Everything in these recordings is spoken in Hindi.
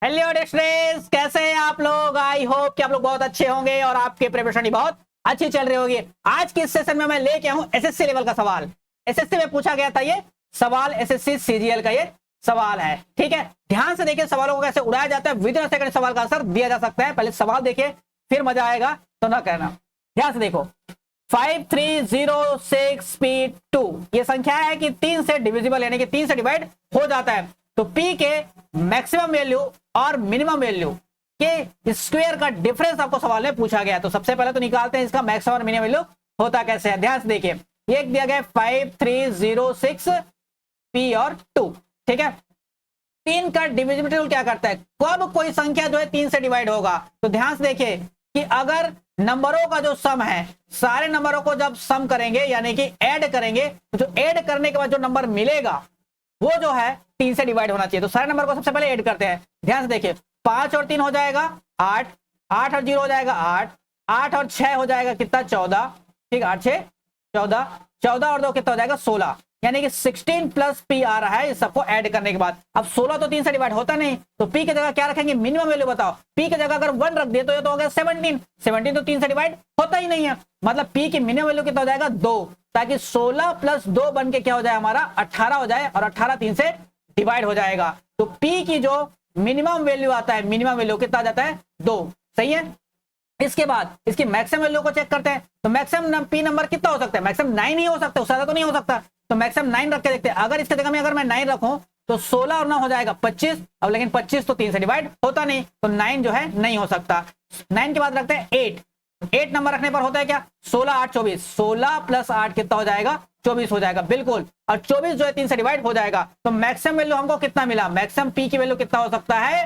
हेलो डिस्ट्रेस, कैसे हैं आप लोग। आई होप कि आप लोग बहुत अच्छे होंगे और आपके प्रिपरेशन बहुत अच्छी चल रही होगी। आज के इस सेशन में मैं लेके आऊं एसएससी लेवल का सवाल। एसएससी में पूछा गया था ये सवाल, एसएससी सीजीएल का ये सवाल है। ठीक है, ध्यान से देखिए सवालों को कैसे उड़ाया जाता है। विद इन सेकंड सवाल का आंसर दिया जा सकता है। पहले सवाल देखिए फिर मजा आएगा, तो ना कहना। ध्यान से देखो, 5306P2 ये संख्या है कि 3 से डिविजिबल यानी कि 3 से डिवाइड हो जाता है। तो P के मैक्सिमम वैल्यू और मिनिमम वैल्यू के स्क्वायर का डिफरेंस आपको सवाल में पूछा गया है। तो सबसे पहले तो निकालते हैं इसका मैक्सिमम और मिनिमम वैल्यू होता कैसे है। ध्यान से देखिए, ये दिया गया 5306P और 2। ठीक है, 3 का डिविजिबिलिटी रूल क्या करता है, कब कोई संख्या जो है 3 से डिवाइड होगा। तो ध्यान से देखिए कि अगर नंबरों का जो सम है, सारे नंबरों को जब सम करेंगे यानी कि ऐड करेंगे, तो जो ऐड करने के बाद जो नंबर मिलेगा वो जो है 3 से डिवाइड होना चाहिए। तो सारे नंबर को सबसे पहले ऐड करते हैं। ध्यान से देखिए, 5 और 3 हो जाएगा 8, 8 और 0 हो जाएगा 8, 8 और 6 हो जाएगा कितना 14। ठीक, 8 6 14, 14 और 2 कितना हो जाएगा 16, यानी कि 16 प्लस P आ रहा है इस सबको ऐड करने के बाद। अब 16 तो 3 से डिवाइड होता नहीं, तो P की जगह क्या रखेंगे, मिनिमम वैल्यू बताओ। P की जगह अगर 1 रख दिए तो ये तो हो गया 17, 17 तो 3 से डिवाइड होता ही नहीं है। मतलब P की मिनिमम वैल्यू कितना हो जाएगा 2, ताकि 16 प्लस 2 बन के क्या हो जाए हमारा 18 हो जाए, और 18 3 से डिवाइड हो जाएगा। तो P की जो मिनिमम वैल्यू आता है, मिनिमम वैल्यू कितना आ जाता है 2। सही है, इसके बाद इसकी मैक्सिमम वैल्यू को चेक करते हैं। तो मैक्सिमम P नंबर कितना हो सकता है, मैक्सिमम 9 ही हो सकता है, उससे ज्यादा तो नहीं हो सकता। तो मैक्सिमम 9 रख के देखते हैं। अगर इसके जगह में अगर मैं 9 रखूं तो 16 और 9 हो जाएगा 25। अब लेकिन 25 तो 3 से डिवाइड होता नहीं, तो 9 जो है नहीं हो सकता। 9 के बाद रखते हैं 8। 8 नंबर रखने पर होता है क्या, 16 8 24, 16 प्लस 8 कितना हो जाएगा 24 हो जाएगा बिल्कुल। और 24 जो है 3 से डिवाइड हो जाएगा। तो मैक्सिमम वैल्यू हमको कितना मिला, मैक्सिमम P की वैल्यू कितना हो सकता है,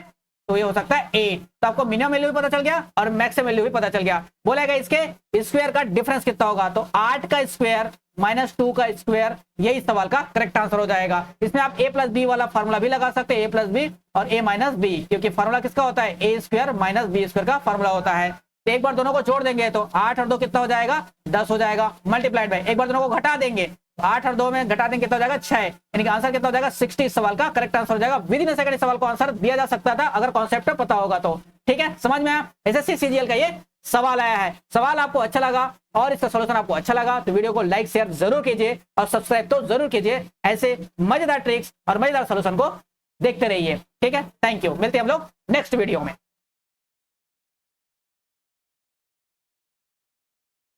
तो ये हो सकता है 8। तो आपको मिनिमम वैल्यू भी पता चल गया और मैक्सिमम वैल्यू भी पता चल गया। बोलेगा इसके स्क्वायर का डिफरेंस कितना होगा, तो 8 का स्क्वायर माइनस 2 का स्क्वायर, यही सवाल का करेक्ट आंसर हो जाएगा। इसमें आप a प्लस बी वाला फॉर्मूला भी लगा सकते हैं, a प्लस बी और a माइनस बी, क्योंकि फॉर्मूला किसका होता है, a square minus B square का फॉर्मूला होता है। तो एक बार दोनों को जोड़ देंगे तो 8 और 2 कितना हो जाएगा 10 हो जाएगा, मल्टीप्लाइड बाय। एक बार दोनों को घटा देंगे, 8 और 2 में घटा देंगे कितना हो जाएगा 6, यानी कि आंसर कितना हो जाएगा 60। सवाल का करेक्ट आंसर हो जाएगा। विद इन सेकंड सवाल को आंसर दिया जा सकता था अगर कॉन्सेप्ट पता होगा तो। ठीक है, समझ में आया। एसएससी सीजीएल का ये सवाल आया है। सवाल आपको अच्छा लगा और इसका सॉल्यूशन आपको अच्छा लगा तो वीडियो को लाइक शेयर जरूर कीजिए और सब्सक्राइब तो जरूर कीजिए। ऐसे मजेदार ट्रिक्स और मजेदार सॉल्यूशन को देखते रहिए। ठीक है, थैंक यू। मिलते हैं हम लोग नेक्स्ट वीडियो में।